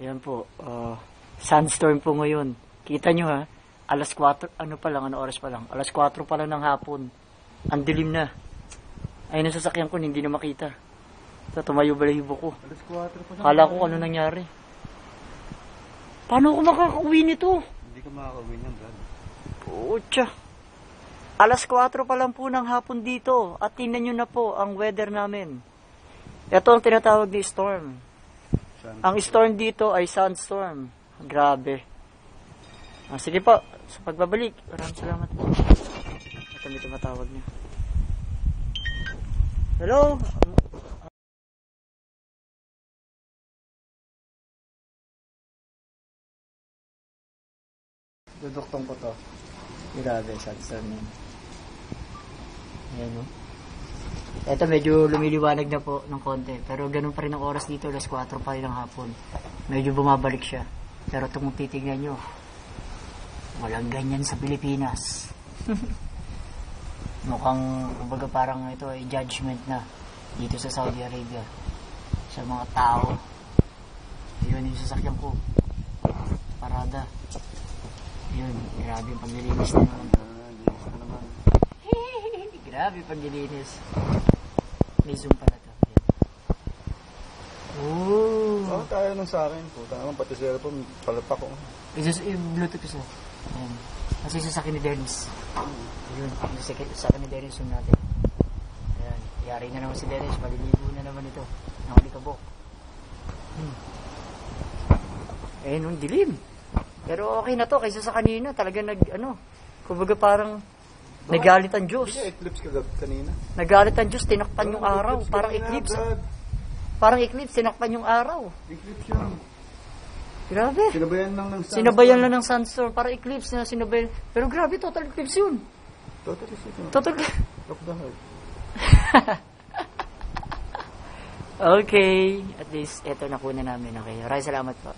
Ayan po, sandstorm po ngayon. Kita nyo ha, alas 4, ano oras pa lang? Alas 4 pa lang ng hapon. Ang dilim na. Ayun ang sasakyan ko, hindi na makita. So, tumayo balahibo ko. Alas 4 pa lang. Kala ko ano nangyari. Paano ako makakauwi nito? Hindi ka makakawin yan, Brad. Pucha. Alas 4 pa lang po ng hapon dito. At tingnan nyo na po ang weather namin. Ito ang tinatawag ni storm. Ang storm dito ay sandstorm. Grabe. Sige po, sa pagbabalik. Maraming salamat po. Ito may tumatawag niya. Hello? Duduktong ko to. Grabe, sandstorm yan. Ayan o. Ito medyo lumiliwanag na po ng konti. Pero ganun pa rin ang oras dito. Alas 4 pa rin ng hapon. Medyo bumabalik siya. Pero kung titignan nyo, walang ganyan sa Pilipinas. Mukhang, kumbaga parang ito ay judgment na dito sa Saudi Arabia. Sa mga tao. Yun yung sasakyan ko. Parada. Yun, grabe yung paglilinis na naman. Linis na naman. Grabe paglilinis. May zoom pala to. Ooh. Oh, kaya nung sa akin. Puta naman, pati sa cellphone, palapak ko. Bluetooth ko siya. Ayan. Kasi sa akin ni Dennis. Yun, sa akin ni Dennis yung natin. Ayan, yari na naman si Dennis. Maliligo na naman ito. Nakalikabok. Ayan, yung dilim. Pero okay na to, kaysa sa kanina. Talaga kumbaga parang nagalit ang Diyos. Hindi ka eclipse kanina. Nagalit ang Diyos, tinakpan yung araw. Parang eclipse. Parang eclipse, tinakpan yung araw. Eclipse yun. Grabe. Sinabayan lang ng sandstorm. Sinabayan lang ng sandstorm. Parang eclipse na sinabayan. Pero grabe, total eclipse yun. Totally ito. Total. Look the heart. Okay. At least, eto nakuha namin. Okay. Maraming salamat po.